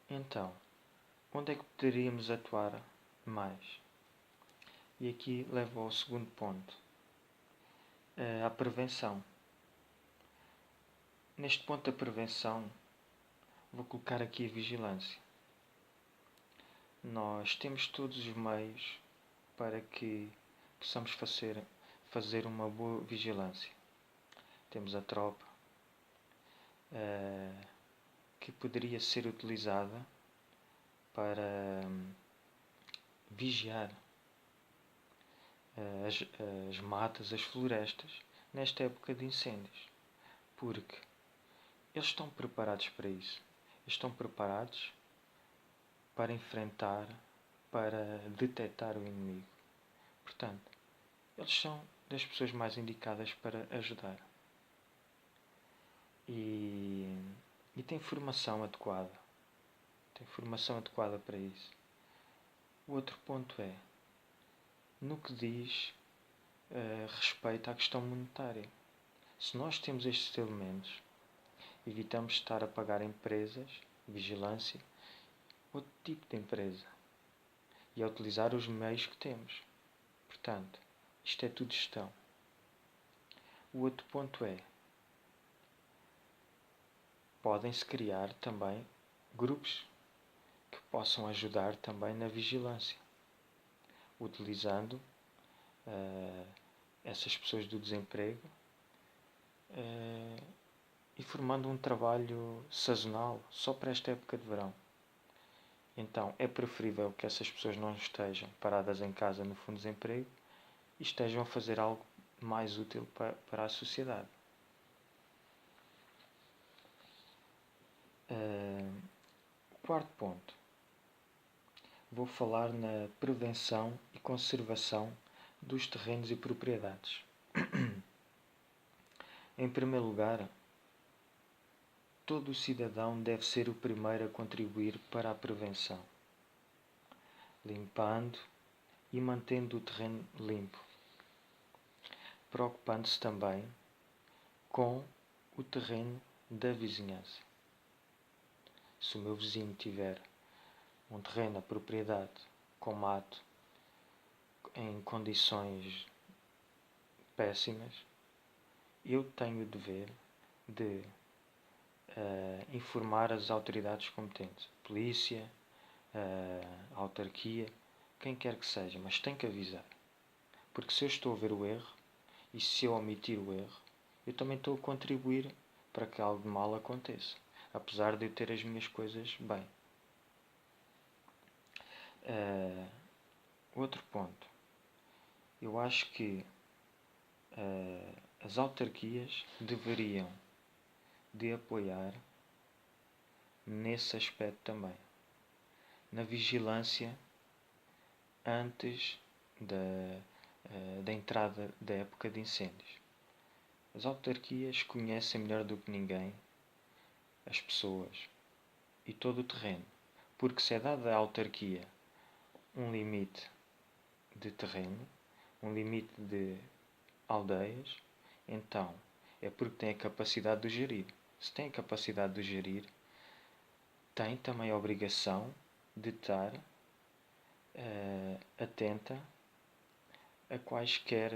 Então, onde é que poderíamos atuar mais? E aqui levo ao segundo ponto, a prevenção. Neste ponto da prevenção, vou colocar aqui a vigilância. Nós temos todos os meios para que possamos fazer uma boa vigilância. Temos a tropa, que poderia ser utilizada para vigiar as matas, as florestas, nesta época de incêndios. Porque eles estão preparados para isso. Estão preparados para enfrentar, para detectar o inimigo. Portanto, eles são das pessoas mais indicadas para ajudar. E têm formação adequada. Tem formação adequada para isso. O outro ponto é, no que diz respeito à questão monetária. Se nós temos estes elementos, evitamos estar a pagar empresas, vigilância, outro tipo de empresa, e a utilizar os meios que temos. Portanto, isto é tudo gestão. O outro ponto é, podem-se criar também grupos que possam ajudar também na vigilância, utilizando essas pessoas do desemprego e formando um trabalho sazonal só para esta época de verão. Então é preferível que essas pessoas não estejam paradas em casa no fundo de desemprego e estejam a fazer algo mais útil para a sociedade. O quarto ponto. Vou falar na prevenção e conservação dos terrenos e propriedades. Em primeiro lugar, todo cidadão deve ser o primeiro a contribuir para a prevenção, limpando e mantendo o terreno limpo, preocupando-se também com o terreno da vizinhança. Se o meu vizinho tiver um terreno, a propriedade, com mato, em condições péssimas, eu tenho o dever de informar as autoridades competentes, polícia, autarquia, quem quer que seja, mas tem que avisar. Porque se eu estou a ver o erro, e se eu omitir o erro, eu também estou a contribuir para que algo de mal aconteça, apesar de eu ter as minhas coisas bem. Outro ponto. Eu acho que as autarquias deveriam de apoiar nesse aspecto também, na vigilância antes da entrada da época de incêndios. As autarquias conhecem melhor do que ninguém as pessoas e todo o terreno, porque se é dada à autarquia um limite de terreno, um limite de aldeias, então é porque tem a capacidade de o gerir. Se tem a capacidade de o gerir, tem também a obrigação de estar atenta a quaisquer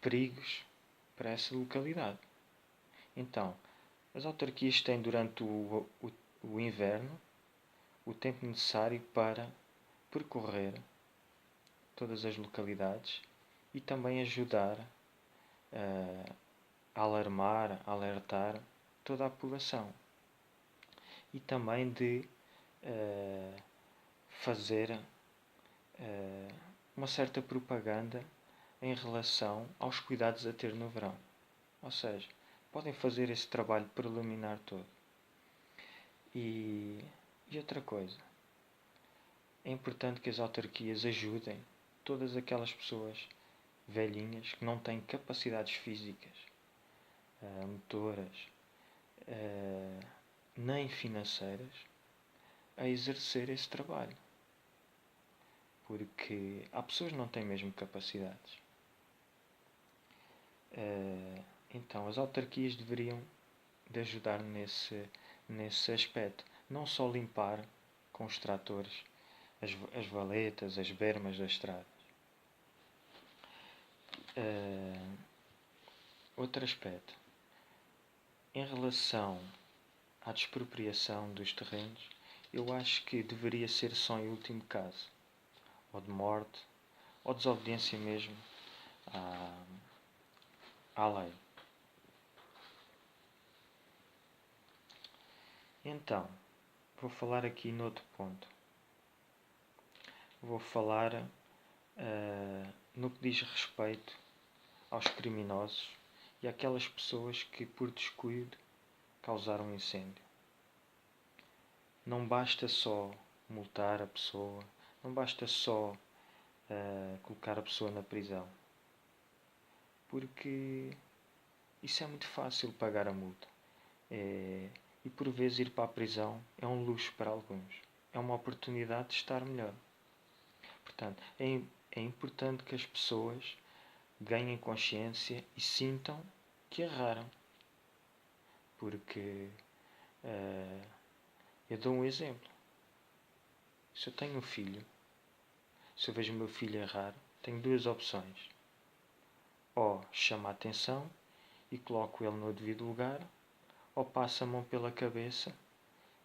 perigos para essa localidade. Então, as autarquias têm durante o inverno o tempo necessário para percorrer todas as localidades e também ajudar a alarmar, a alertar toda a população. E também de fazer uma certa propaganda em relação aos cuidados a ter no verão. Ou seja, podem fazer esse trabalho preliminar todo. E outra coisa, é importante que as autarquias ajudem todas aquelas pessoas velhinhas que não têm capacidades físicas, motoras, nem financeiras, a exercer esse trabalho. Porque há pessoas que não têm mesmo capacidades. Então, as autarquias deveriam de ajudar nesse aspecto. Não só limpar com os tratores as valetas, as bermas da estrada. Outro aspecto. Em relação à despropriação dos terrenos, eu acho que deveria ser só em último caso. Ou de morte, ou desobediência mesmo à lei. Então, vou falar aqui noutro ponto. Vou falar no que diz respeito aos criminosos e àquelas pessoas que, por descuido, causaram um incêndio. Não basta só multar a pessoa, não basta só colocar a pessoa na prisão. Porque isso é muito fácil, pagar a multa. E por vezes ir para a prisão é um luxo para alguns. É uma oportunidade de estar melhor. Portanto, é importante que as pessoas ganhem consciência e sintam que erraram. Porque eu dou um exemplo. Se eu tenho um filho, se eu vejo o meu filho errar, tenho duas opções. Ou chamo a atenção e coloco ele no devido lugar, ou passo a mão pela cabeça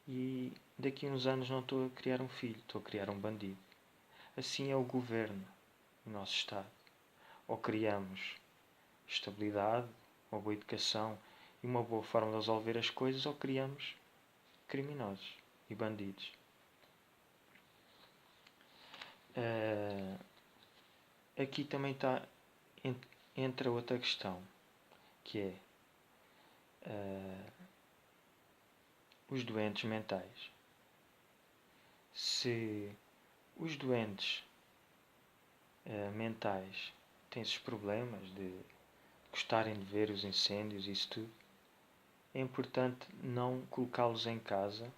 e daqui a uns anos não estou a criar um filho, estou a criar um bandido. Assim é o governo, o nosso Estado. Ou criamos estabilidade, uma boa educação e uma boa forma de resolver as coisas, ou criamos criminosos e bandidos. Aqui também entra outra questão, que é os doentes mentais. Se os doentes mentais têm esses problemas de gostarem de ver os incêndios e isso tudo, é importante não colocá-los em casa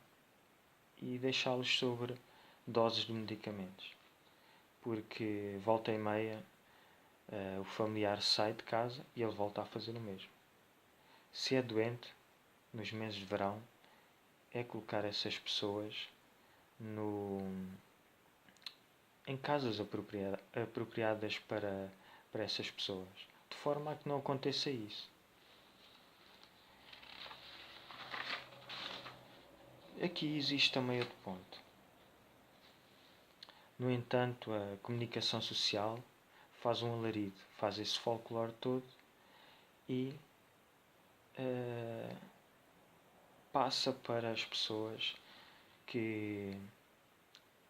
e deixá-los sobre doses de medicamentos. Porque volta e meia o familiar sai de casa e ele volta a fazer o mesmo. Se é doente, nos meses de verão, é colocar essas pessoas em casas apropriadas para essas pessoas, de forma a que não aconteça isso. Aqui existe também outro ponto. No entanto, a comunicação social faz um alarido, faz esse folclore todo e passa para as pessoas que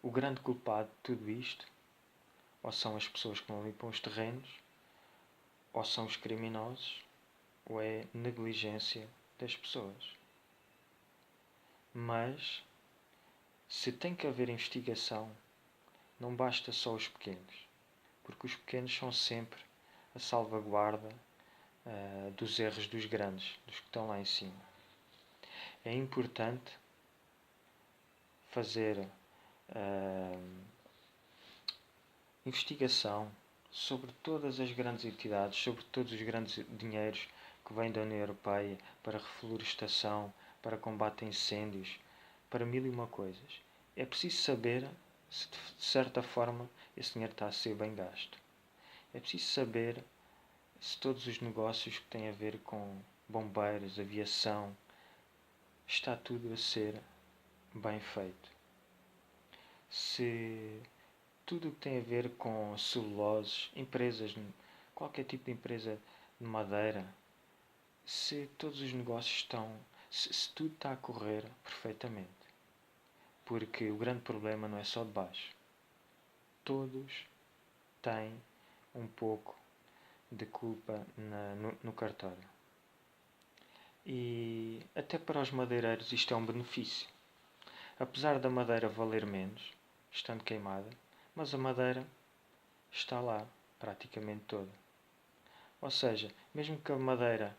o grande culpado de tudo isto ou são as pessoas que não limpam os terrenos, ou são os criminosos, ou é negligência das pessoas. Mas, se tem que haver investigação, não basta só os pequenos, porque os pequenos são sempre a salvaguarda dos erros dos grandes, dos que estão lá em cima. É importante fazer investigação sobre todas as grandes entidades, sobre todos os grandes dinheiros que vêm da União Europeia para reflorestação, para combate a incêndios, para mil e uma coisas. É preciso saber se de certa forma esse dinheiro está a ser bem gasto. É preciso saber se todos os negócios que têm a ver com bombeiros, aviação, está tudo a ser bem feito. Se tudo o que tem a ver com celuloses, empresas, qualquer tipo de empresa de madeira, se todos os negócios estão, se tudo está a correr perfeitamente. Porque o grande problema não é só de baixo. Todos têm um pouco de culpa no cartório. E até para os madeireiros isto é um benefício. Apesar da madeira valer menos, estando queimada, mas a madeira está lá, praticamente toda. Ou seja, mesmo que a madeira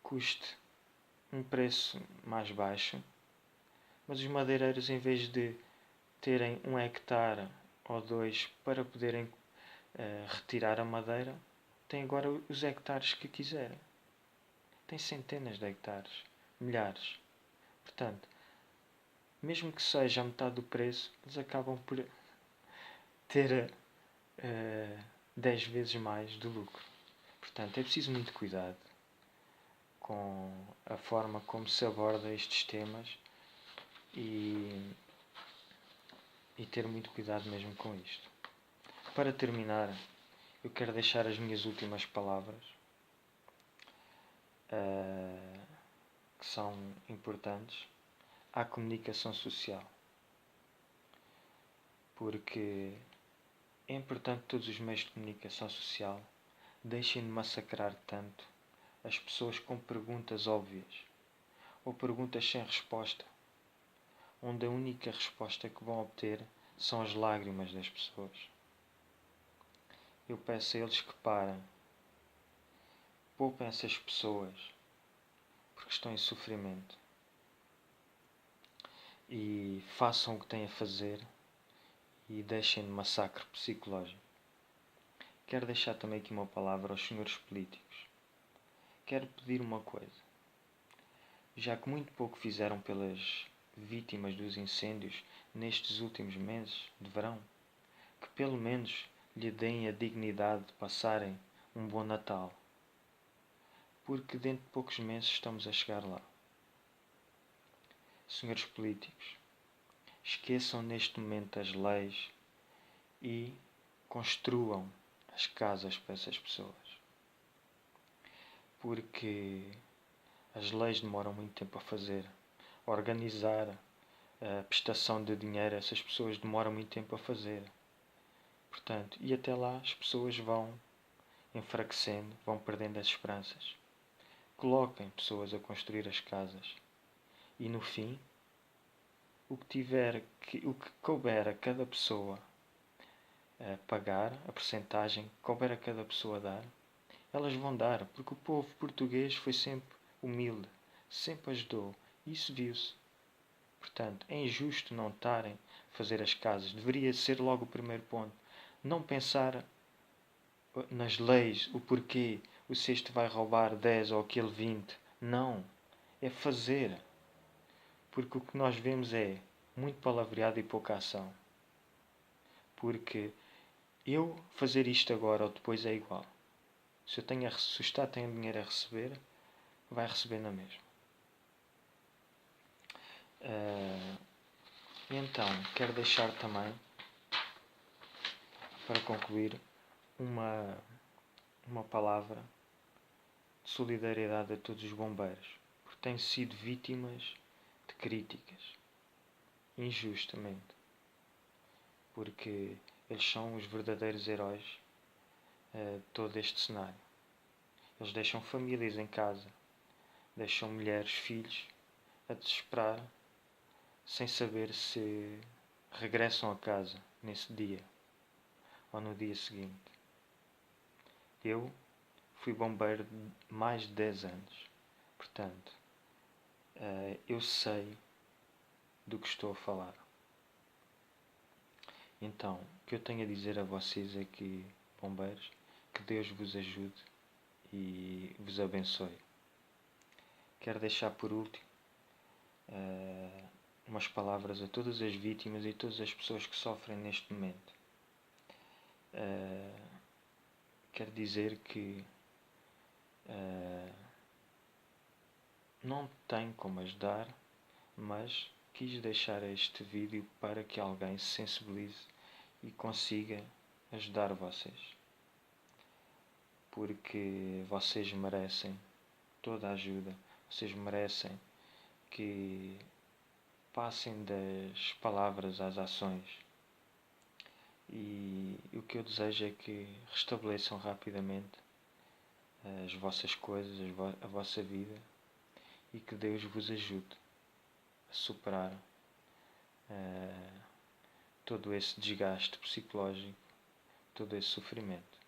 custe um preço mais baixo, mas os madeireiros, em vez de terem 1 hectare ou 2 para poderem retirar a madeira, têm agora os hectares que quiserem. Têm centenas de hectares milhares. Portanto, mesmo que seja a metade do preço, eles acabam por ter 10 vezes mais de lucro. Portanto, é preciso muito cuidado com a forma como se aborda estes temas e ter muito cuidado mesmo com isto. Para terminar, eu quero deixar as minhas últimas palavras, que são importantes, à comunicação social. Porque é importante que todos os meios de comunicação social deixem de massacrar tanto as pessoas com perguntas óbvias ou perguntas sem resposta, onde a única resposta que vão obter são as lágrimas das pessoas. Eu peço a eles que parem, poupem essas pessoas, porque estão em sofrimento, e façam o que têm a fazer e deixem de massacre psicológico. Quero deixar também aqui uma palavra aos senhores políticos. Quero pedir uma coisa. Já que muito pouco fizeram pelas vítimas dos incêndios nestes últimos meses de verão, que pelo menos lhe deem a dignidade de passarem um bom Natal. Porque dentro de poucos meses estamos a chegar lá. Senhores políticos, esqueçam neste momento as leis e construam as casas para essas pessoas. Porque as leis demoram muito tempo a fazer. Organizar a prestação de dinheiro, essas pessoas demoram muito tempo a fazer. Portanto, e até lá as pessoas vão enfraquecendo, vão perdendo as esperanças. Coloquem pessoas a construir as casas. E no fim, o que couber a cada pessoa a pagar, a percentagem que couber a cada pessoa dar, elas vão dar, porque o povo português foi sempre humilde, sempre ajudou. Isso viu-se. Portanto, é injusto não estarem a fazer as casas. Deveria ser logo o primeiro ponto. Não pensar nas leis, o porquê, o se este vai roubar 10 ou aquele 20. Não. É fazer. Porque o que nós vemos é muito palavreado e pouca ação. Porque eu fazer isto agora ou depois é igual. Se o Estado tem dinheiro a receber, vai receber na mesma. Então, quero deixar também, para concluir, uma palavra de solidariedade a todos os bombeiros, porque têm sido vítimas de críticas, injustamente, porque eles são os verdadeiros heróis de todo este cenário. Eles deixam famílias em casa, deixam mulheres, filhos a desesperar, sem saber se regressam a casa nesse dia ou no dia seguinte. Eu fui bombeiro de mais de 10 anos, portanto, eu sei do que estou a falar. Então, o que eu tenho a dizer a vocês é que, bombeiros, que Deus vos ajude e vos abençoe. Quero deixar por último umas palavras a todas as vítimas e todas as pessoas que sofrem neste momento. Quero dizer que não tenho como ajudar, mas quis deixar este vídeo para que alguém se sensibilize e consiga ajudar vocês. Porque vocês merecem toda a ajuda, vocês merecem que passem das palavras às ações. E o que eu desejo é que restabeleçam rapidamente as vossas coisas, a vossa vida, e que Deus vos ajude a superar todo esse desgaste psicológico, todo esse sofrimento.